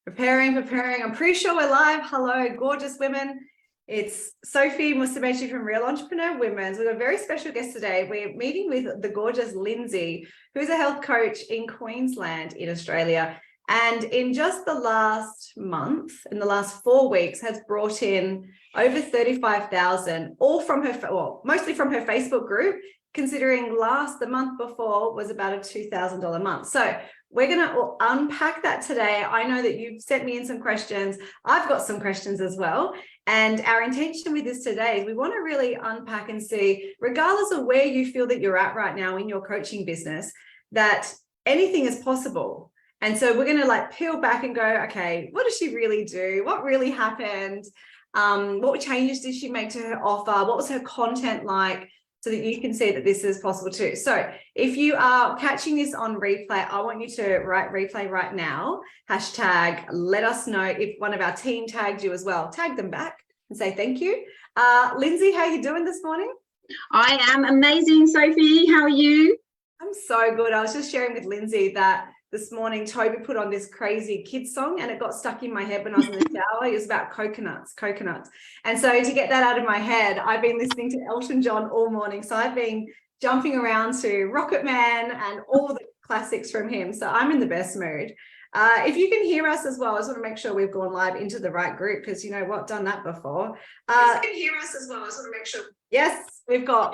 Preparing. I'm pretty sure we're live. Hello, gorgeous women. It's Sophie Musumeci from Real Entrepreneur Women's. We've got a very special guest today. We're meeting with the gorgeous Lynsey, who's a health coach in Queensland in Australia. And in just the last month, in the last 4 weeks, has brought in over 35,000, all from her, well, mostly from her Facebook group, considering the month before was about a $2,000 month. So we're going to unpack that today. I know that you've sent me in some questions. I've got some questions as well. And our intention with this today is we want to really unpack and see, regardless of where you feel that you're at right now in your coaching business, that anything is possible. And so we're going to peel back and go, okay, what does she really do? What really happened? What changes did she make to her offer? What was her content like? So that you can see that this is possible too. So if you are catching this on replay, I want you to write replay right now. Hashtag, let us know if one of our team tagged you as well. Tag them back and say thank you. Lynsey, how are you doing this morning? I am amazing, Sophie. How are you? I'm so good. I was just sharing with Lynsey that this morning Toby put on this crazy kids song and it got stuck in my head when I was in the shower. It was about coconuts. And so to get that out of my head, I've been listening to Elton John all morning. So I've been jumping around to Rocket Man and all the classics from him. So I'm in the best mood. If you can hear us as well, I just want to make sure we've gone live into the right group because you know what, done that before. If you can hear us as well, I just want to make sure. Yes, we've got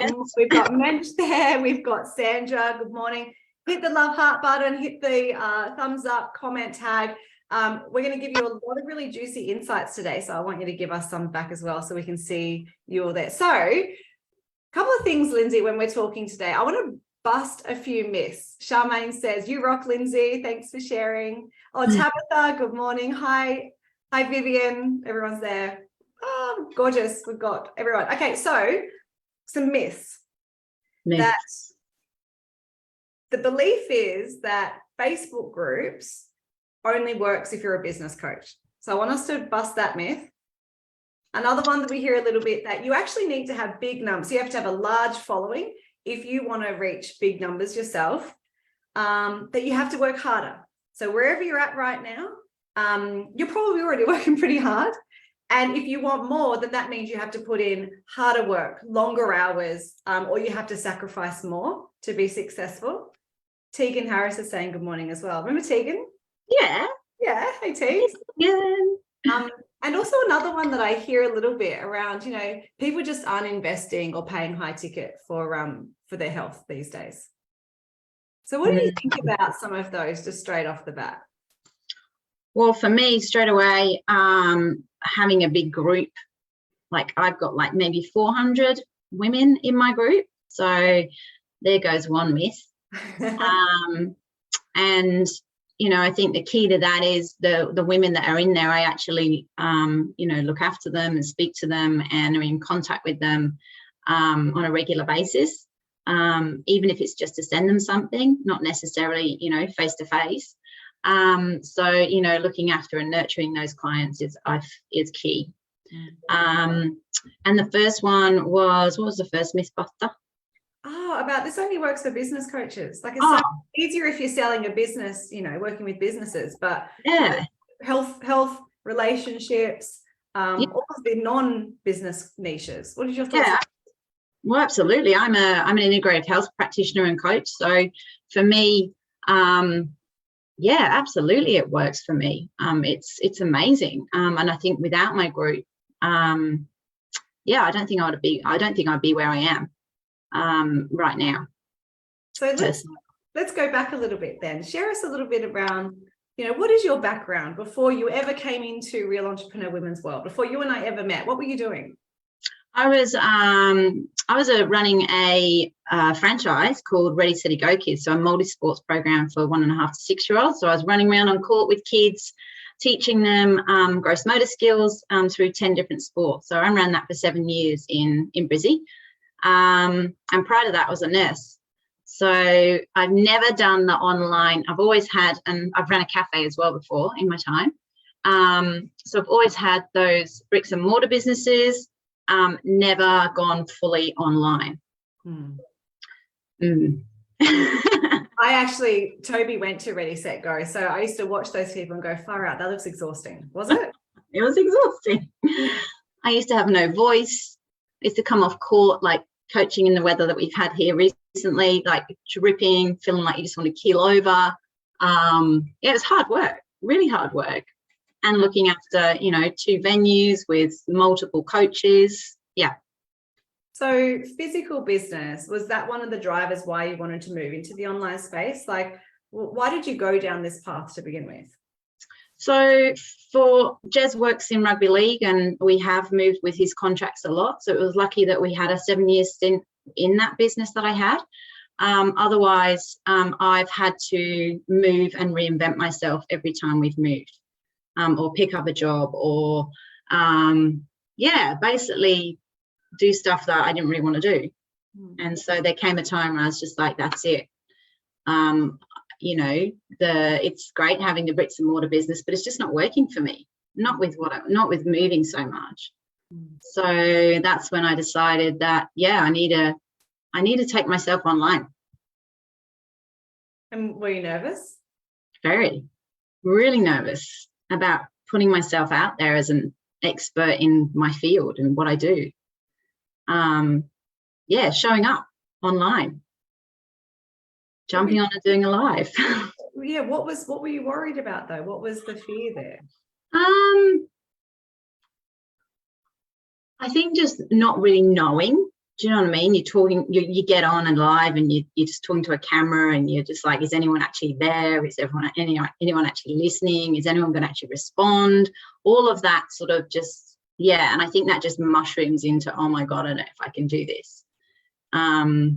Mensch there. We've got Sandra. Good morning. Hit the love heart button, hit the thumbs up, comment tag. We're going to give you a lot of really juicy insights today. So I want you to give us some back as well so we can see you all there. So a couple of things, Lynsey, when we're talking today, I want to bust a few myths. Charmaine says, you rock, Lynsey. Thanks for sharing. Oh, Tabitha, good morning. Hi, Vivian. Everyone's there. Oh, gorgeous. We've got everyone. Okay, so some myths. That the belief is that Facebook groups only works if you're a business coach. So I want us to bust that myth. Another one that we hear a little bit, that you actually need to have big numbers. You have to have a large following if you want to reach big numbers yourself, that you have to work harder. So wherever you're at right now, you're probably already working pretty hard. And if you want more, then that means you have to put in harder work, longer hours, or you have to sacrifice more to be successful. Tegan Harris is saying good morning as well. Remember Tegan? Yeah. Hey, Tegan. Yeah. And also another one that I hear a little bit around, you know, people just aren't investing or paying high ticket for their health these days. So what do you think about some of those just straight off the bat? Well, for me, straight away, having a big group, I've got maybe 400 women in my group. So there goes one myth. And you know, I think the key to that is the women that are in there, I actually look after them and speak to them and are in contact with them on a regular basis, even if it's just to send them something, not necessarily face to face. So looking after and nurturing those clients is key. And the first one was, what was the first myth, Buster? Oh, about this only works for business coaches. It's so easier if you're selling a business, working with businesses, but yeah, health, relationships, all of the non-business niches. What is your thoughts? Yeah, well, absolutely. I'm an integrative health practitioner and coach. So for me, absolutely, it works for me. It's amazing. And I think without my group, I don't think I'd be where I am right now. So let's go back a little bit then. Share us a little bit around, what is your background before you ever came into Real Entrepreneur Women's World? Before you and I ever met, what were you doing? I was running a franchise called Ready Steady Go Kids, so a multi-sports program for 1.5 to 6 year olds. So I was running around on court with kids, teaching them gross motor skills through 10 different sports. So I ran that for 7 years in Brizzy. And prior to that, I was a nurse. So I've never done the online. I've always had, and I've run a cafe as well before in my time. So I've always had those bricks and mortar businesses, never gone fully online. I Toby went to Ready, Set, Go. So I used to watch those people and go, far out, that looks exhausting. Was it? It was exhausting. I used to have no voice. I used to come off court, like coaching in the weather that we've had here recently, like dripping, feeling like you just want to keel over. It was hard work, really hard work. And looking after, 2 venues with multiple coaches. Yeah. So physical business, was that one of the drivers why you wanted to move into the online space? Like, why did you go down this path to begin with? So Jez works in rugby league, and we have moved with his contracts a lot. So it was lucky that we had a 7-year stint in that business that I had. Otherwise, I've had to move and reinvent myself every time we've moved, or pick up a job, or basically do stuff that I didn't really want to do. And so there came a time when I was just like, that's it. It's great having the bricks and mortar business, but it's just not working for me. Not with moving so much. So that's when I decided that, I need to take myself online. And were you nervous? Very, really nervous about putting myself out there as an expert in my field and what I do. Showing up online, jumping on and doing a live. What were you worried about though? What was the fear there? I think just not really knowing. Do you know what I mean? You're talking, you get on and live, and you're just talking to a camera, and you're just like, is anyone actually there? Is anyone actually listening? Is anyone going to actually respond? All of that sort of just, and I think that just mushrooms into, oh my God, I don't know if I can do this. I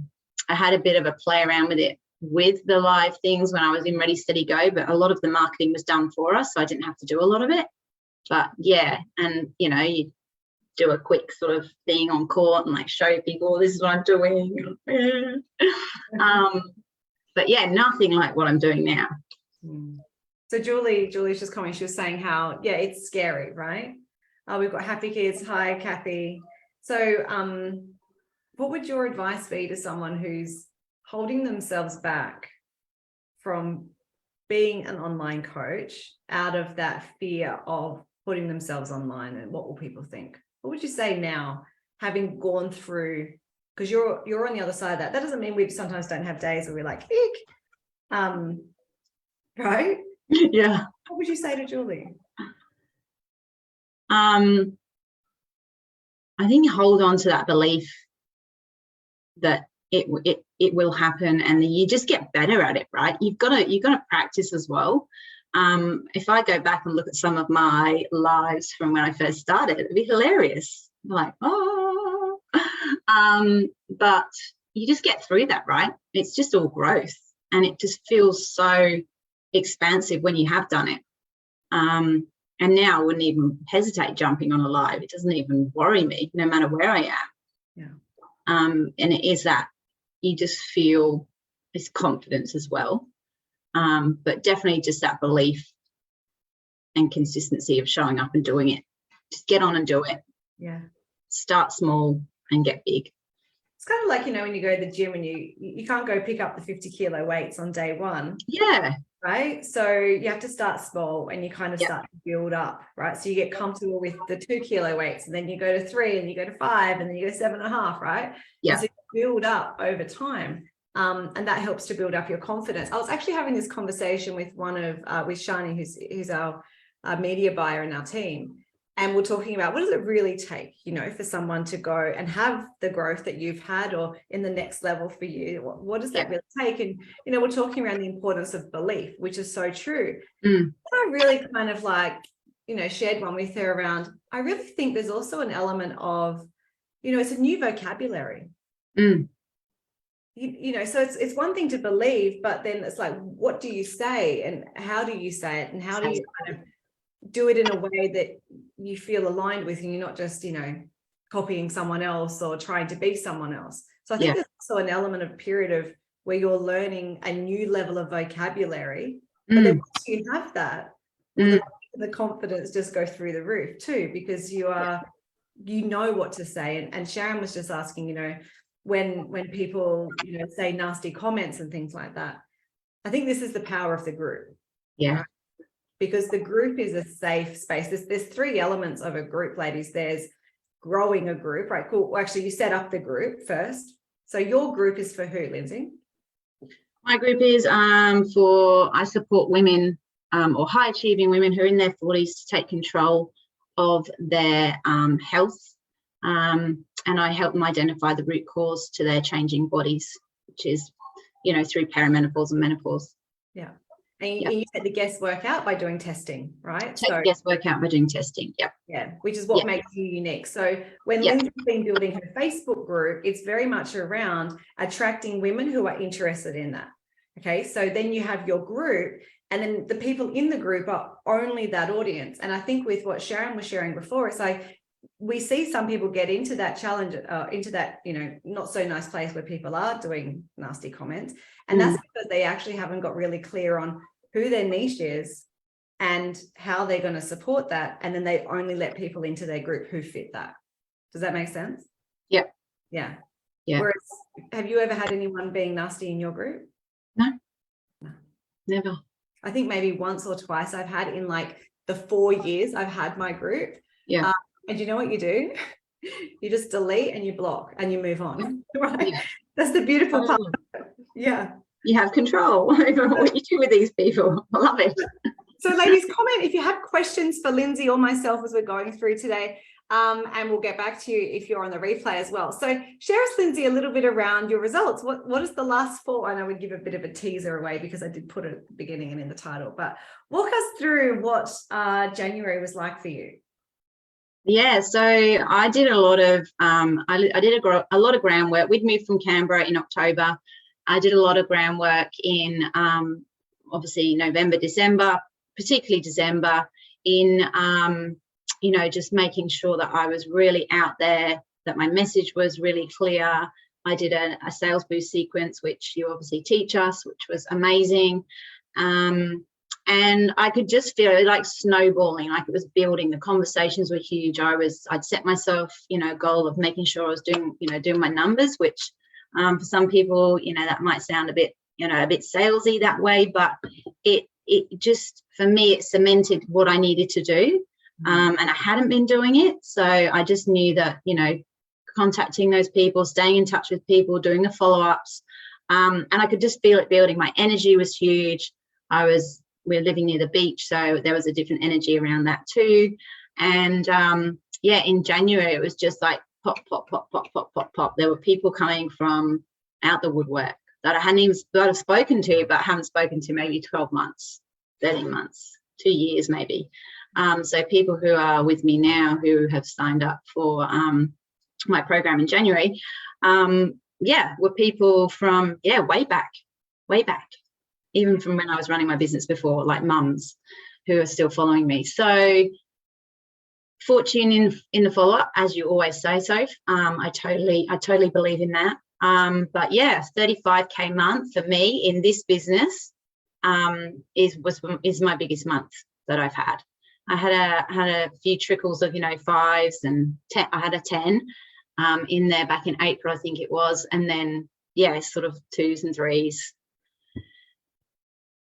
had a bit of a play around with it with the live things when I was in Ready, Steady, Go, but a lot of the marketing was done for us, so I didn't have to do a lot of it. But and you do a quick sort of thing on court and like show people this is what I'm doing. But nothing like what I'm doing now. So Julie's just commenting, she was saying how it's scary, right? We've got Happy Kids. Hi, Kathy. So what would your advice be to someone who's holding themselves back from being an online coach out of that fear of putting themselves online, and what will people think? What would you say now, having gone through, because you're on the other side of that. That doesn't mean we sometimes don't have days where we're like, eek, right? Yeah. What would you say to Julie? I think hold on to that belief that it will happen, and you just get better at it, right? You've got to practice as well. If I go back and look at some of my lives from when I first started, it'd be hilarious. Like, but you just get through that, right? It's just all growth, and it just feels so expansive when you have done it. And now I wouldn't even hesitate jumping on a live. It doesn't even worry me, no matter where I am. Yeah. And it is that you just feel this confidence as well. But definitely just that belief and consistency of showing up and doing it. Just get on and do it. Yeah. Start small and get big. It's kind of like, when you go to the gym and you can't go pick up the 50 kilo weights on day one. Yeah. Right. So you have to start small, and you kind of start to build up, right? So you get comfortable with the 2 kilo weights, and then you go to 3, and you go to 5, and then you go 7.5, right? Yeah. And so you build up over time. And that helps to build up your confidence. I was actually having this conversation with with Shani, who's our media buyer in our team. And we're talking about, what does it really take, for someone to go and have the growth that you've had, or in the next level for you? What does that really take? And, we're talking around the importance of belief, which is so true. I really kind of shared one with her around, I really think there's also an element of, it's a new vocabulary. So it's one thing to believe, but then it's like, what do you say, and how do you say it, and how do you kind of do it in a way that you feel aligned with, and you're not just copying someone else or trying to be someone else. So I think there's also an element of period of where you're learning a new level of vocabulary, but then once you have that, the confidence just goes through the roof too, because you know what to say. And Sharon was just asking, when people say nasty comments and things like that, I think this is the power of the group. Yeah. Right? Because the group is a safe space. There's three elements of a group, ladies. There's growing a group, right? Cool. Well, actually, you set up the group first. So your group is for who, Lynsey? My group is I support women or high achieving women who are in their 40s to take control of their health. And I help them identify the root cause to their changing bodies, which is, through perimenopause and menopause. Yeah. And you take the guesswork out by doing testing, right? Take the guesswork out by doing testing. Yep. Yeah, which is what makes you unique. So when Lynsey's been building her Facebook group, it's very much around attracting women who are interested in that. Okay, so then you have your group, and then the people in the group are only that audience. And I think with what Sharon was sharing before, it's like we see some people get into that challenge, into that, not so nice place where people are doing nasty comments. And that's because they actually haven't got really clear on who their niche is and how they're going to support that. And then they only let people into their group who fit that. Does that make sense? Yep. Yeah. Yeah. Whereas, have you ever had anyone being nasty in your group? No. Never. I think maybe once or twice I've had in like the 4 years I've had my group. Yeah. And you know what you do? You just delete and you block and you move on. Right? Yeah. That's the beautiful part. Yeah. You have control over what you do with these people. I love it. So ladies, comment if you have questions for Lynsey or myself as we're going through today. And we'll get back to you if you're on the replay as well. So share us, Lynsey, a little bit around your results. What is the last 4? I know we give a bit of a teaser away because I did put it at the beginning and in the title, but walk us through what January was like for you. Yeah, so I did a lot of I did a lot of groundwork. We'd moved from Canberra in October. I did a lot of groundwork in obviously November, December, particularly December, in just making sure that I was really out there, that my message was really clear. I did a sales boost sequence, which you obviously teach us, which was amazing. And I could just feel it like snowballing, like it was building. The conversations were huge. I'd set myself, a goal of making sure I was doing my numbers, which for some people, that might sound a bit salesy that way, but it just, for me, it cemented what I needed to do. And I hadn't been doing it. So I just knew that, contacting those people, staying in touch with people, doing the follow-ups. And I could just feel it building. My energy was huge. We're living near the beach, so there was a different energy around that too. And in January, it was just like pop, pop, pop, pop, pop, pop, pop. There were people coming from out the woodwork that I hadn't even spoken to, but haven't spoken to maybe 12 months, 13 months, 2 years maybe. So people who are with me now who have signed up for my program in January, were people from, way back. Even from when I was running my business before, like mums who are still following me. So fortune in the follow-up, as you always say, Soph. I totally believe in that. But 35K month for me in this business is my biggest month that I've had. I had a few trickles of 5s and 10. I had a 10 in there back in April, I think it was, and then sort of 2s and 3s.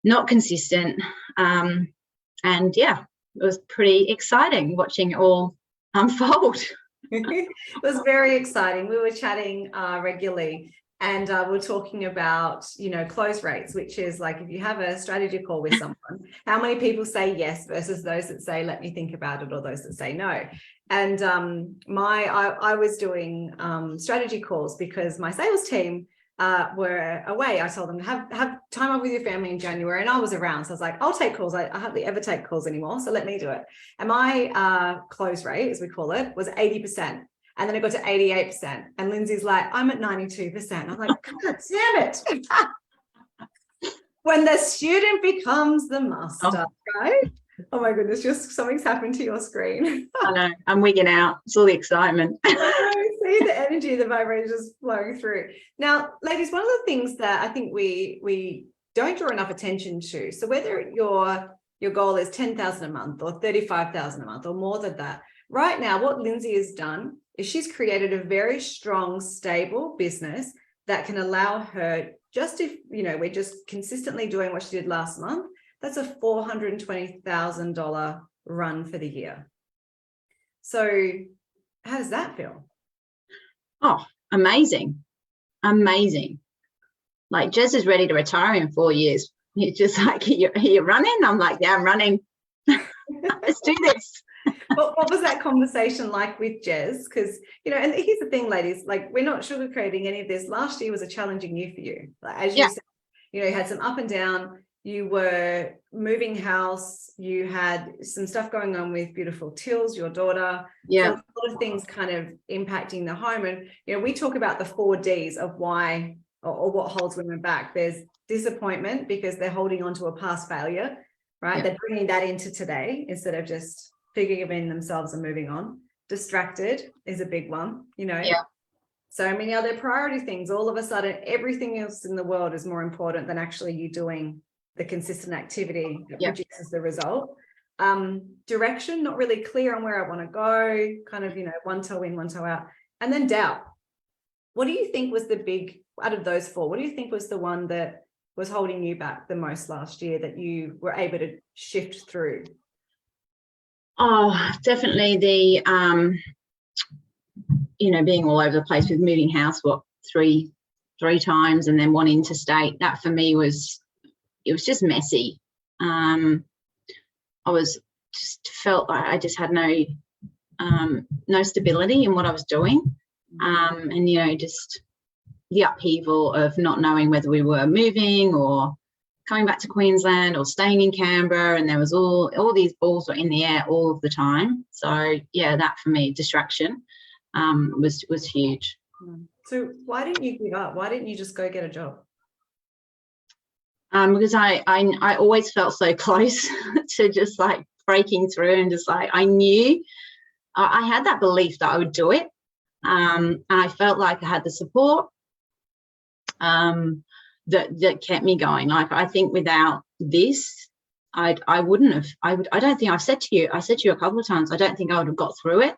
Not consistent. It was pretty exciting watching it all unfold. It was very exciting. We were chatting regularly, and we're talking about, close rates, which is like if you have a strategy call with someone, how many people say yes versus those that say, let me think about it, or those that say no. And I was doing strategy calls because my sales team were away. I told them to have time off with your family in January, and I was around, so I was like, I'll take calls. I hardly ever take calls anymore, so let me do it. And my close rate, as we call it, was 80%, and then it got to 88%, and Lynsey's like, I'm at 92%. I'm like, God damn it. When the student becomes the master, right? Oh my goodness, just something's happened to your screen. I know, I'm wigging out. It's all the excitement. See the energy, the vibration just flowing through. Now, ladies, one of the things that I think we don't draw enough attention to, so whether your goal is 10,000 a month or 35,000 a month or more than that, right now, what Lynsey has done is she's created a very strong, stable business that can allow her just if, you know, we're just consistently doing what she did last month, that's a $420,000 run for the year. So how does that feel? Oh, amazing. Amazing. Like Jez is ready to retire in 4 years. You're just like, are you running? I'm like, yeah, I'm running. Let's do this. What was that conversation like with Jez? Because, you know, and here's the thing, ladies, like, we're not sugarcoating any of this. Last year was a challenging year for you. Like, as you said, you know, you had some up and down. You were moving house. You had some stuff going on with beautiful Tills, your daughter. Yeah. So a lot of things kind of impacting the home. And, you know, we talk about the 4 Ds of why or what holds women back. There's disappointment because they're holding on to a past failure, right? Yeah. They're bringing that into today instead of just forgiving themselves and moving on. Distracted is a big one, you know. Yeah. So many other priority things. All of a sudden, everything else in the world is more important than actually you doing the consistent activity that produces the result. Direction, not really clear on where I want to go, kind of, you know, one toe in, one toe out. And then doubt. What do you think was the big, out of those 4, what do you think was the one that was holding you back the most last year that you were able to shift through? Oh, definitely the, you know, being all over the place with moving house, three times and then one interstate. That for me was, it was just messy. I was just felt like I just had no stability in what I was doing. And, you know, just the upheaval of not knowing whether we were moving or coming back to Queensland or staying in Canberra, and there was all these balls were in the air all of the time. So yeah, that for me, distraction was huge. So why didn't you give up? Why didn't you just go get a job? Because I always felt so close to just like breaking through, and just like I knew I had that belief that I would do it, and I felt like I had the support that kept me going. Like, I think without this, I wouldn't have. I don't think I said to you a couple of times, I don't think I would have got through it.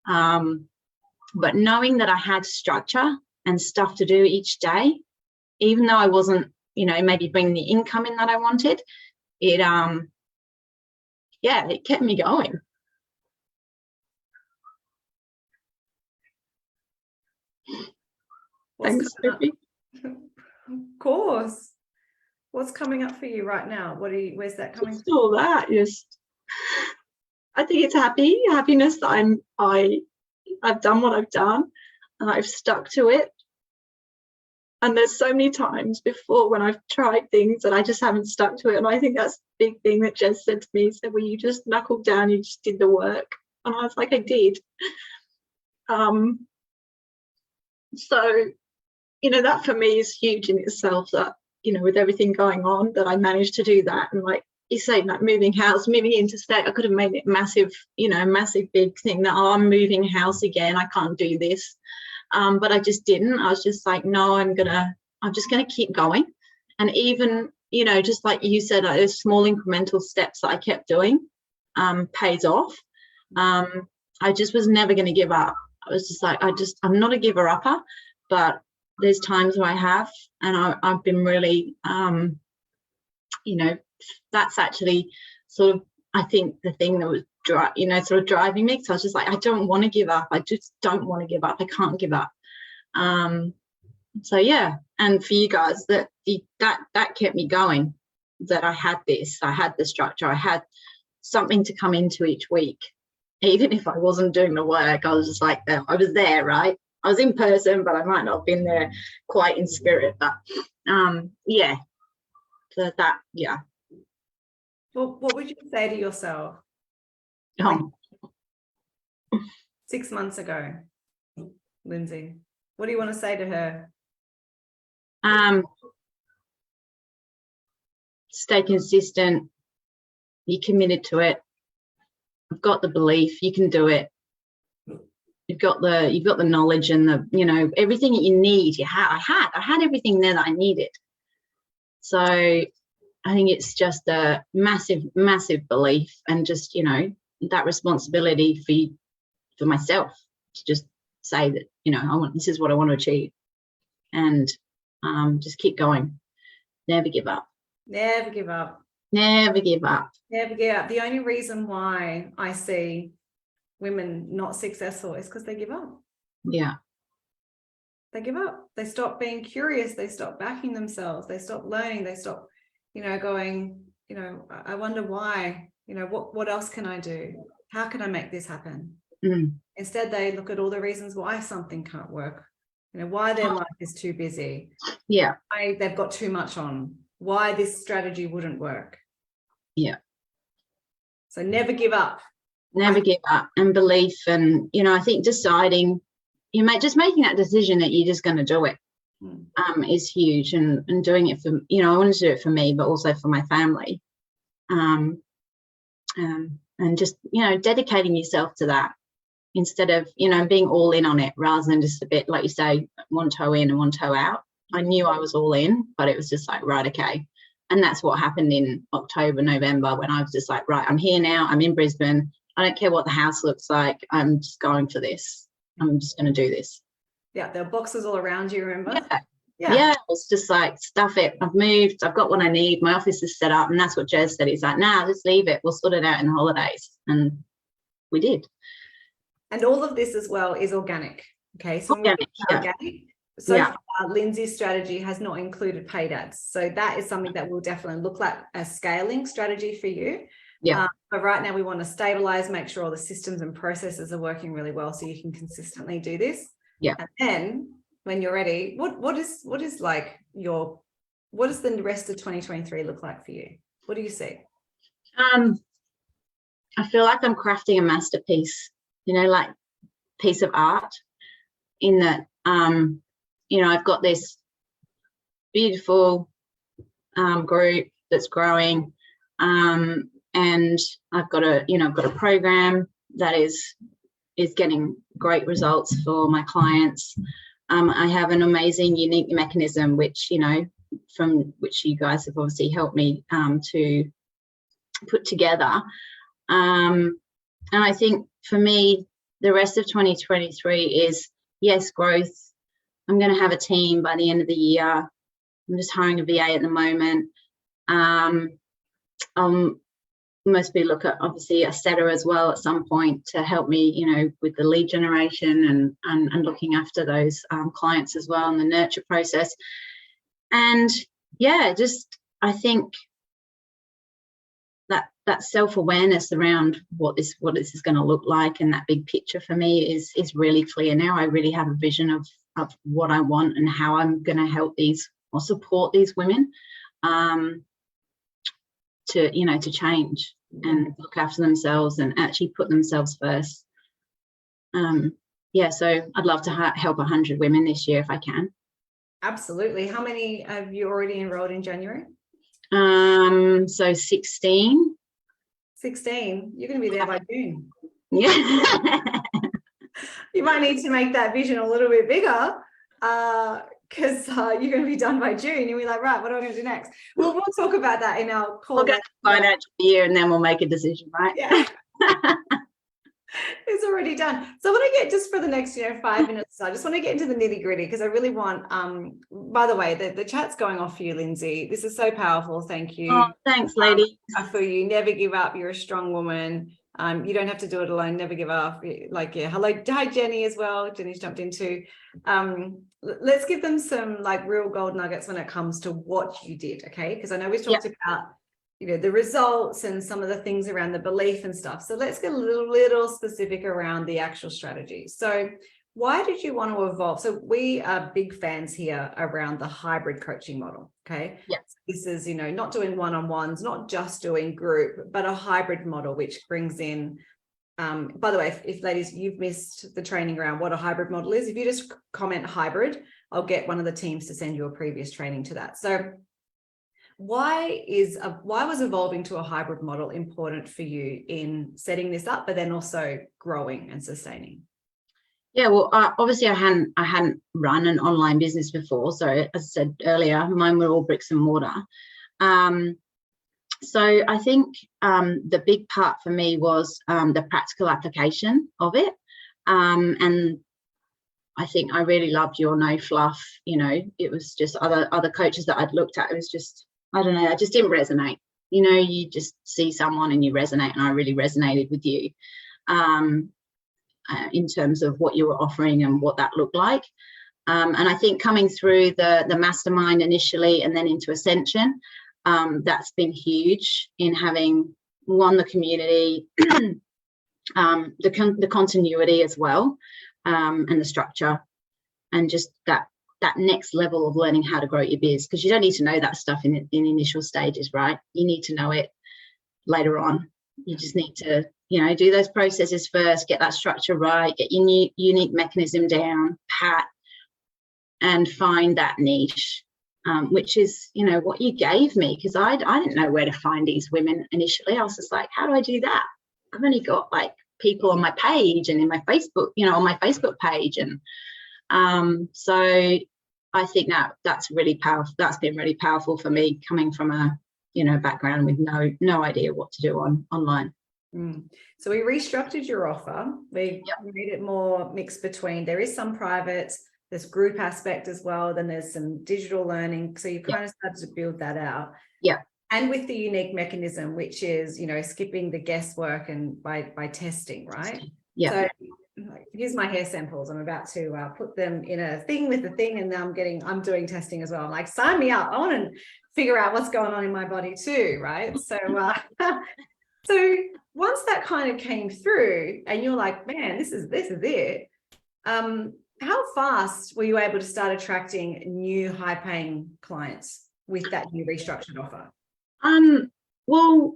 But knowing that I had structure and stuff to do each day, even though I wasn't, you know, maybe bringing the income in that I wanted, it kept me going. Thanks, Sophie. Of course. What's coming up for you right now? Where's that coming from? All that, just, I think it's happiness that I've done what I've done and I've stuck to it. And there's so many times before when I've tried things and I just haven't stuck to it. And I think that's the big thing that Jez said to me. He said, well, you just knuckled down, you just did the work. And I was like, I did. So, you know, that for me is huge in itself, that, you know, with everything going on, that I managed to do that. And like you say, like moving house, moving interstate, I could have made it massive, you know, massive big thing that, oh, I'm moving house again, I can't do this. But I just didn't. I was just like, no, I'm just gonna keep going. And even, you know, just like you said, like, those small incremental steps that I kept doing pays off. I just was never going to give up. I was just like, I'm not a giver upper, but there's times where I have, and I've been really, you know, that's actually sort of, I think, the thing that was, you know, sort of driving me. So I was just like, I don't want to give up. I just don't want to give up. I can't give up. So yeah, and for you guys, that kept me going, that I had this, I had the structure, I had something to come into each week. Even if I wasn't doing the work, I was just like, I was there, right? I was in person, but I might not have been there quite in spirit. But yeah, so that, yeah. Well, what would you say to yourself 6 months ago, Lynsey? What do you want to say to her? Stay consistent. You're committed to it. I've got the belief you can do it. You've got the knowledge and the, you know, everything that you need. I had everything there that I needed. So I think it's just a massive belief, and just, you know, that responsibility for myself to just say that, you know, this is what I want to achieve. And Just keep going. Never give up. Never give up. Never give up. Never give up. The only reason why I see women not successful is because they give up. Yeah. They give up. They stop being curious. They stop backing themselves. They stop learning. They stop, going, I wonder why, what else can I do? How can I make this happen? Instead, they look at all the reasons why something can't work, why their life is too busy. Yeah. Why they've got too much on, why this strategy wouldn't work. Yeah. So never give up. Never give up, and belief. And, I think deciding, just making that decision that you're just going to do it is huge. And doing it for, I wanted to do it for me, but also for my family. And just, dedicating yourself to that instead of, being all in on it rather than just a bit, like you say, one toe in and one toe out. I knew I was all in, but it was just like, right, okay. And that's what happened in October, November, when I was just like, right, I'm here now. I'm in Brisbane. I don't care what the house looks like. I'm just going for this. I'm just going to do this. Yeah, there are boxes all around you, remember? Yeah, it's just like, stuff it. I've moved. I've got what I need. My office is set up. And that's what Jez said. He's like, nah, just leave it. We'll sort it out in the holidays. And we did. And all of this as well is organic. Okay, so organic. So far, Lynsey's strategy has not included paid ads. So that is something that will definitely look like a scaling strategy for you. Yeah. But right now we want to stabilize, make sure all the systems and processes are working really well so you can consistently do this. Yeah. And then when you're ready, what does the rest of 2023 look like for you? What do you see? I feel like I'm crafting a masterpiece, like piece of art, in that I've got this beautiful group that's growing, and I've got a program that is getting great results for my clients. I have an amazing, unique mechanism, which from which you guys have obviously helped me to put together. And I think for me, the rest of 2023 is, yes, growth. I'm going to have a team by the end of the year. I'm just hiring a VA at the moment. Must be look at obviously a setter as well at some point to help me, with the lead generation and looking after those clients as well in the nurture process. And I think that self-awareness around what this is going to look like, and that big picture for me is really clear now. I really have a vision of what I want and how I'm going to help these or support these women to change and look after themselves and actually put themselves first. So I'd love to help 100 women this year if I can. Absolutely. How many have you already enrolled in January? So 16. 16. You're going to be there by June. Yeah. You might need to make that vision a little bit bigger, because you're going to be done by June. You'll be like, right, what am I going to do next? We'll talk about that in our call. We'll get the financial year and then we'll make a decision, right? Yeah. It's already done. So I want to get, just for the next 5 minutes, I just want to get into the nitty gritty, because I really want, by the way, the chat's going off for you, Lynsey. This is so powerful. Thank you. Oh, thanks, lady. I feel you. Never give up. You're a strong woman. You don't have to do it alone. Never give up. Hello. Hi, Jenny, as well. Jenny's jumped into. Let's give them some real gold nuggets when it comes to what you did. Okay. Because I know we've talked about, the results and some of the things around the belief and stuff. So let's get a little specific around the actual strategy. So why did you want to evolve? So we are big fans here around the hybrid coaching model. Okay. Yes. This is, not doing one-on-ones, not just doing group, but a hybrid model, which brings in, by the way, if ladies, you've missed the training around what a hybrid model is, if you just comment hybrid, I'll get one of the teams to send you a previous training to that. So why was evolving to a hybrid model important for you in setting this up, but then also growing and sustaining? Yeah, well, obviously I hadn't run an online business before. So as I said earlier, mine were all bricks and mortar. So I think the big part for me was the practical application of it. And I think I really loved your no fluff. It was just other coaches that I'd looked at. It was just, I don't know, it just didn't resonate. You just see someone and you resonate, and I really resonated with you in terms of what you were offering and what that looked like. And I think coming through the mastermind initially and then into Ascension, that's been huge in having, one, the community, the continuity as well, and the structure, and just that next level of learning how to grow your biz, because you don't need to know that stuff in initial stages, right? You need to know it later on. You just need to, do those processes first, get that structure right, get your unique mechanism down, pat, and find that niche, which is, what you gave me, because I didn't know where to find these women initially. I was just like, how do I do that? I've only got like people on my page and in my Facebook, on my Facebook page. And so I think that's really powerful. That's been really powerful for me, coming from a, background with no idea what to do online. So we restructured your offer. We made it more mixed between, there is some private, there's group aspect as well, then there's some digital learning. So you kind of started to build that out. Yeah. And with the unique mechanism, which is, skipping the guesswork and by testing, right? Yeah. So here's my hair samples. I'm about to put them in a thing with the thing, and now I'm doing testing as well. I'm like, sign me up. I want to figure out what's going on in my body too, right? So, so once that kind of came through, and you're like, man, this is it. How fast were you able to start attracting new high-paying clients with that new restructured offer? Well,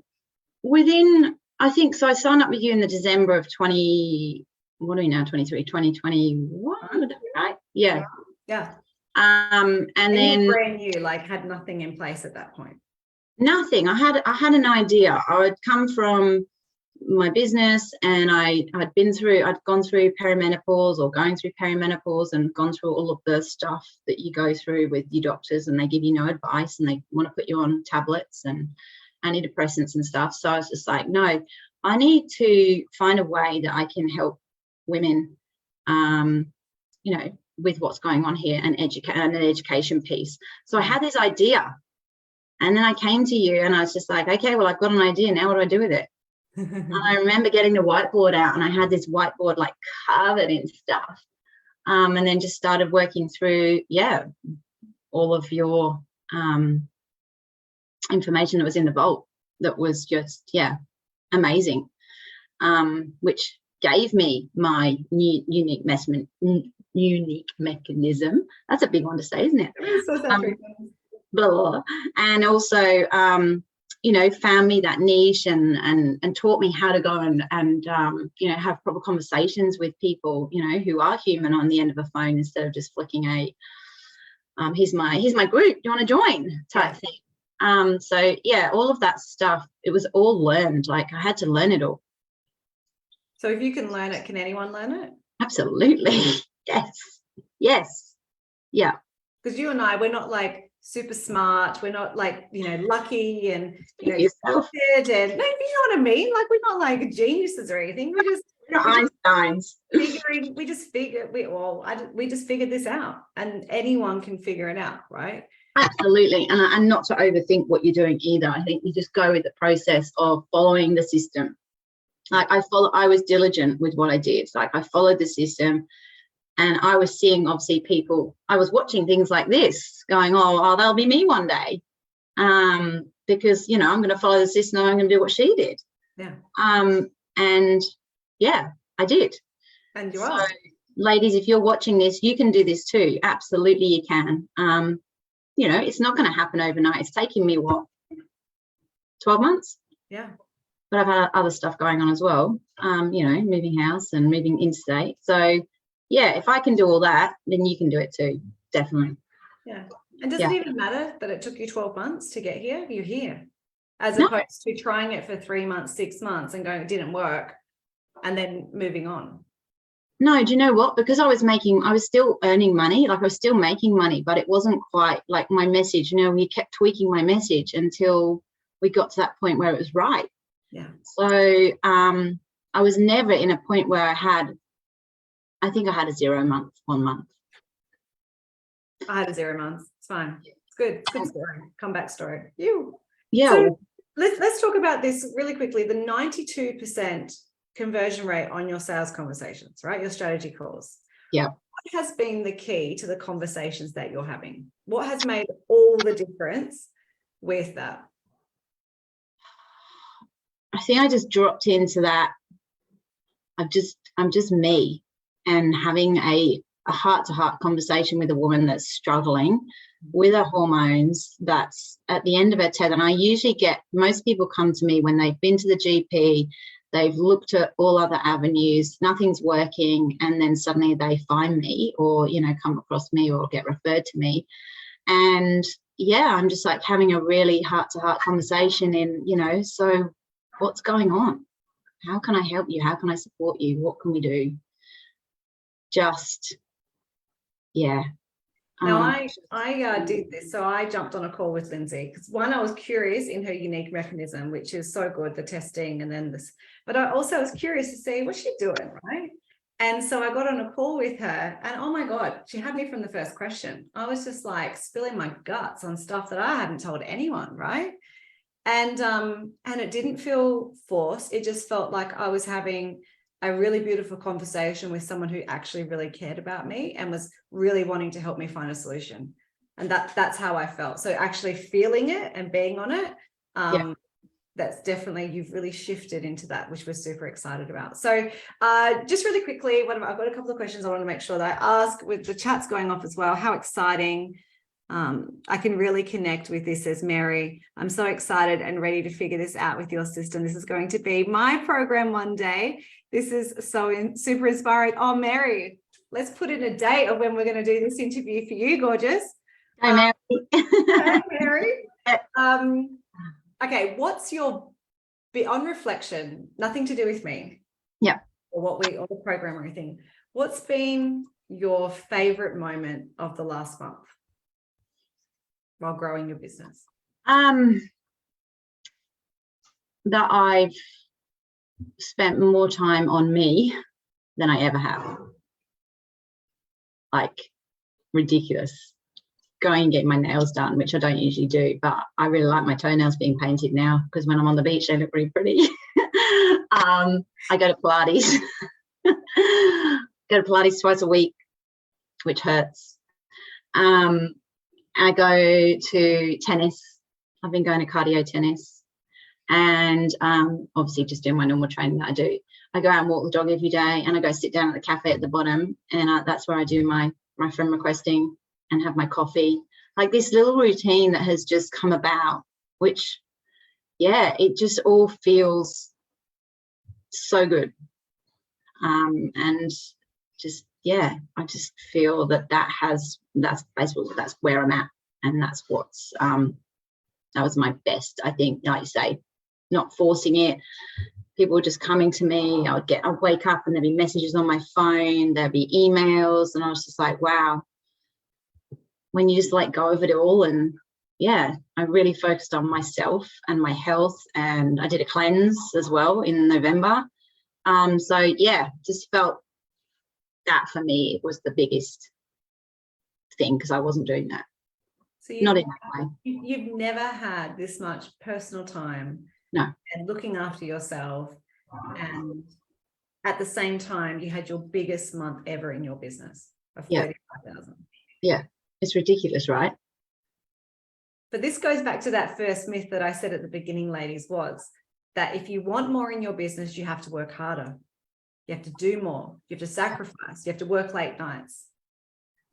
within, I think, so I signed up with you in the December of 2021, right? Yeah. And then brand new, like had nothing in place at that point. Nothing. I had an idea. I would come from my business, and I'd gone through perimenopause, or going through perimenopause, and gone through all of the stuff that you go through with your doctors, and they give you no advice, and they want to put you on tablets and antidepressants and stuff. So I was just like, no, I need to find a way that I can help women, with what's going on here, and an education piece. So I had this idea, and then I came to you, and I was just like, okay, well, I've got an idea now. What do I do with it? And I remember getting the whiteboard out, and I had this whiteboard like covered in stuff, and then just started working through, all of your information that was in the vault, that was just, amazing, which gave me my unique mechanism. That's a big one to say, isn't it? Blah, blah. And also, found me that niche, and taught me how to go and have proper conversations with people, who are human on the end of a phone, instead of just flicking here's my group, do you want to join type thing. So all of that stuff, it was all learned. Like, I had to learn it all. So if you can learn it, can anyone learn it? Absolutely. Yes. Yeah. Because you and I, we're not like super smart. We're not like, lucky and, yourself. And, no, you know what I mean? Like, we're not like geniuses or anything. We're just Einsteins. We just figured this out, and anyone can figure it out, right? Absolutely. And not to overthink what you're doing either. I think you just go with the process of following the system. Like, I was diligent with what I did. Like, I followed the system, and I was seeing, obviously, people, I was watching things like this going, oh, that'll be me one day. Because, I'm going to follow the system, I'm going to do what she did. Yeah. And I did. And you are. So, ladies, if you're watching this, you can do this too. Absolutely, you can. It's not going to happen overnight. It's taking me 12 months? Yeah. But I've had other stuff going on as well, moving house and moving interstate. So, if I can do all that, then you can do it too, definitely. Yeah. And does it even matter that it took you 12 months to get here? You're here. As opposed to trying it for 3 months, 6 months and going, it didn't work, and then moving on. No, do you know what? Because I was still earning money, like I was still making money, but it wasn't quite like my message. We kept tweaking my message until we got to that point where it was right. Yeah. So I was never in a point where I had I think I had a 0 month, 1 month. I had a 0 months. It's fine. It's good. It's a good story. Comeback story. You. Yeah. So let's talk about this really quickly. The 92% conversion rate on your sales conversations, right? Your strategy calls. Yeah. What has been the key to the conversations that you're having? What has made all the difference with that? I think I just dropped into that. I'm just me, and having a heart-to-heart conversation with a woman that's struggling with her hormones, that's at the end of her tether. And I usually get, most people come to me when they've been to the GP, they've looked at all other avenues, nothing's working, and then suddenly they find me, or, you know, come across me or get referred to me. And yeah, I'm just like having a really heart-to-heart conversation in, you know, so what's going on? How can I help you? How can I support you? What can we do? Just, yeah. Now, I did this. So I jumped on a call with Lynsey because, one, I was curious in her unique mechanism, which is so good, the testing and then this, but I also was curious to see what's she doing, right? And so I got on a call with her, and oh my God, she had me from the first question. I was just like spilling my guts on stuff that I hadn't told anyone, right? And it didn't feel forced. It just felt like I was having a really beautiful conversation with someone who actually really cared about me and was really wanting to help me find a solution. And that's how I felt. So actually feeling it and being on it, that's definitely, you've really shifted into that, which we're super excited about. So just really quickly, I've got a couple of questions I want to make sure that I ask, with the chats going off as well. How exciting. I can really connect with this, says Mary. I'm so excited and ready to figure this out with your system. This is going to be my program one day. This is so super inspiring. Oh, Mary, let's put in a date of when we're going to do this interview for you, gorgeous. Hi, Mary. Hey, Mary. Okay, what's your, on reflection, nothing to do with me. Yeah. Or the program or anything. What's been your favorite moment of the last month while growing your business? That I've spent more time on me than I ever have. Like, ridiculous. Going and getting my nails done, which I don't usually do, but I really like my toenails being painted now because when I'm on the beach they look really pretty. I go to Pilates. Go to Pilates twice a week, which hurts. I go to tennis. I've been going to cardio tennis, and obviously just doing my normal training that I do. I go out and walk the dog every day, and I go sit down at the cafe at the bottom, and that's where I do my friend requesting and have my coffee. Like this little routine that has just come about, which, yeah, it just all feels so good. And just, yeah, I just feel that's basically, that's where I'm at, and that's what's that was my best, I think. Like you say, not forcing it. People were just coming to me. I'd wake up and there'd be messages on my phone, there'd be emails, and I was just like, wow, when you just let go of it all. And yeah, I really focused on myself and my health, and I did a cleanse as well in November. So yeah, just felt that for me, it was the biggest thing, because I wasn't doing that. So not in that way. You've never had this much personal time. No. And looking after yourself, and at the same time you had your biggest month ever in your business of 35,000. Yeah, it's ridiculous, right? But this goes back to that first myth that I said at the beginning, ladies, was that if you want more in your business, you have to work harder. You have to do more. You have to sacrifice. You have to work late nights.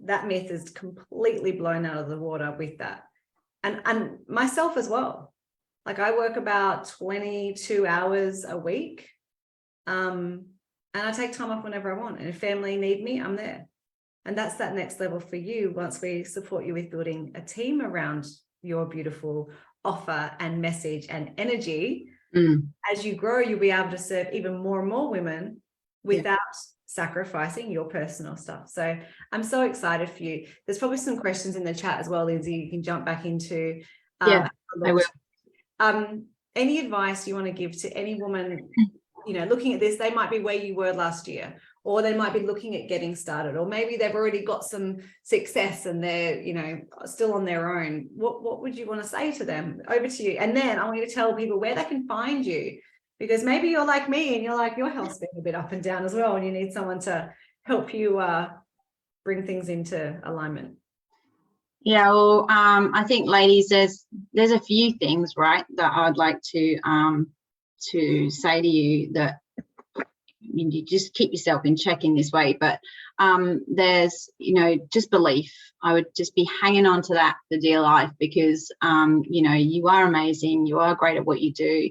That myth is completely blown out of the water with that. And myself as well. Like, I work about 22 hours a week. And I take time off whenever I want. And if family need me, I'm there. And that's that next level for you once we support you with building a team around your beautiful offer and message and energy. As you grow, you'll be able to serve even more and more women without sacrificing your personal stuff. So I'm so excited for you. There's probably some questions in the chat as well, Lynsey, you can jump back into. I will. Any advice you want to give to any woman, you know, looking at this, they might be where you were last year, or they might be looking at getting started, or maybe they've already got some success and they're, you know, still on their own. What would you want to say to them? Over to you. And then I want you to tell people where they can find you, because maybe you're like me and you're like, your health's been a bit up and down as well, and you need someone to help you bring things into alignment. Yeah, well, I think, ladies, there's a few things, right, that I'd like to say to you, that you just keep yourself in check in this way. But there's, you know, just belief. I would just be hanging on to that for dear life, because you know, you are amazing, you are great at what you do,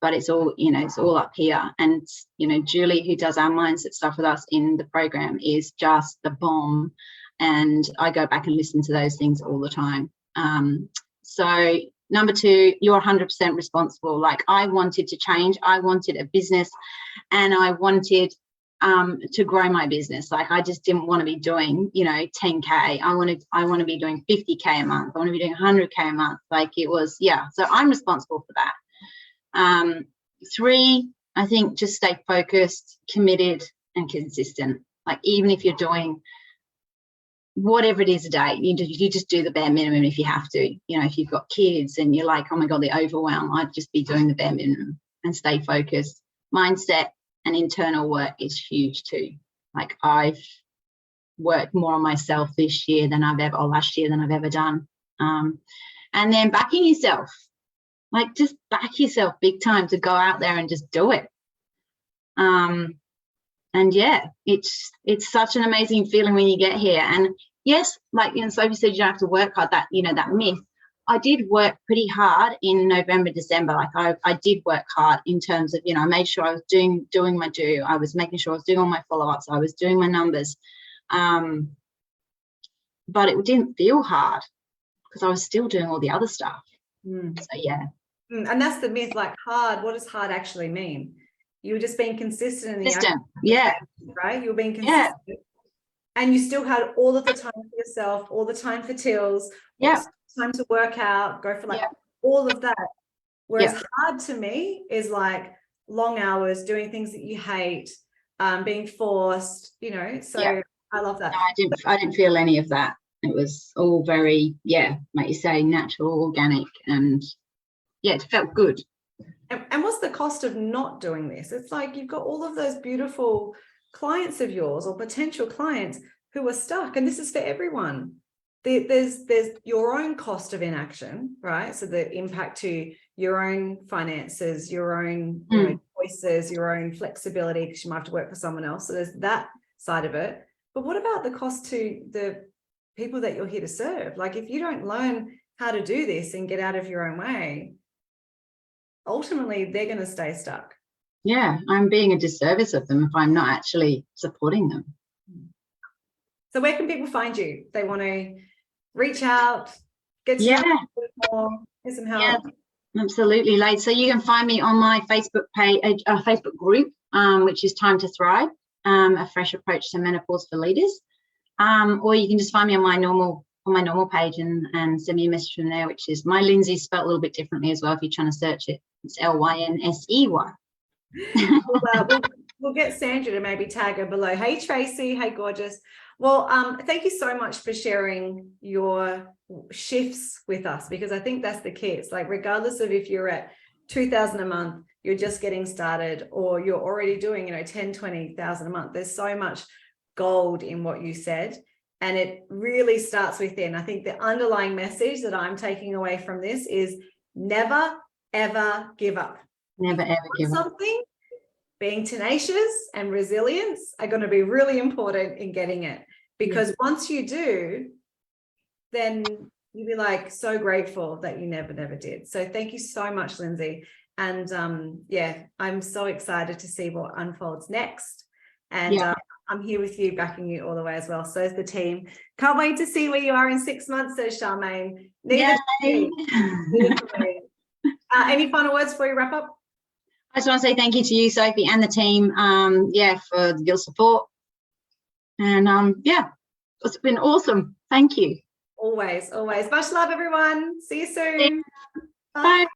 but it's all, you know, it's all up here. And, you know, Julie, who does our mindset stuff with us in the program, is just the bomb. And I go back and listen to those things all the time. So number two, you're 100% responsible. Like, I wanted to change. I wanted a business, and I wanted to grow my business. Like, I just didn't want to be doing, you know, 10K. I want to be doing 50K a month. I want to be doing 100K a month. Like, it was, yeah. So I'm responsible for that. Three, I think, just stay focused, committed, and consistent. Like, even if you're doing whatever it is a day, you just do the bare minimum if you have to. You know, if you've got kids and you're like, oh my God, the overwhelm, I'd just be doing the bare minimum and stay focused. Mindset and internal work is huge too. Like, I've worked more on myself this year than I've ever, or last year than I've ever done. And then backing yourself, like, just back yourself big time to go out there and just do it. And yeah, it's such an amazing feeling when you get here. And yes, like, you know, Sophie said, you don't have to work hard. That, you know, that myth. I did work pretty hard in November, December. Like, I did work hard in terms of, you know, I made sure I was doing my due. I was making sure I was doing all my follow-ups. I was doing my numbers. But it didn't feel hard because I was still doing all the other stuff. So yeah. And that's the myth. Like, hard, what does hard actually mean? You were just being consistent in the Consistent, yeah. Right? You were being consistent. Yeah. And you still had all of the time for yourself, all the time for tills, yeah, time to work out, go for like all of that. Whereas hard to me is like long hours, doing things that you hate, being forced, you know. So I love that. No, I didn't feel any of that. It was all very, like you say, natural, organic, and it felt good. And what's the cost of not doing this? It's like you've got all of those beautiful clients of yours, or potential clients, who are stuck, and this is for everyone. There's your own cost of inaction, right? So the impact to your own finances, your own you know, choices, your own flexibility, because you might have to work for someone else. So there's that side of it. But what about the cost to the people that you're here to serve? Like, if you don't learn how to do this and get out of your own way, ultimately they're going to stay stuck. Yeah, I'm being a disservice of them if I'm not actually supporting them. So where can people find you? They want to reach out, get to know more, get some help. Yeah, absolutely, Lade. So you can find me on my Facebook page, Facebook group, which is Time to Thrive, a fresh approach to menopause for leaders. Or you can just find me on my normal page and send me a message from there, which is my Lynsey, spelled a little bit differently as well if you're trying to search it. It's Lynsey. We'll get Sandra to maybe tag her below. Hey Tracy, hey gorgeous. Well, thank you so much for sharing your shifts with us, because I think that's the key. It's like, regardless of if you're at 2,000 a month, you're just getting started, or you're already doing, you know, 10, 20,000 a month, there's so much gold in what you said. And it really starts within. I think the underlying message that I'm taking away from this is never, ever give up. Never, ever give up. Something, being tenacious and resilience are going to be really important in getting it. Because once you do, then you'll be like so grateful that you never did. So thank you so much, Lynsey. And I'm so excited to see what unfolds next. And I'm here with you, backing you all the way as well. So is the team. Can't wait to see where you are in 6 months, says Charmaine. Any final words before you wrap up? I just want to say thank you to you, Sophie, and the team, for your support. And it's been awesome. Thank you. Always. Much love, everyone. See you soon. Bye.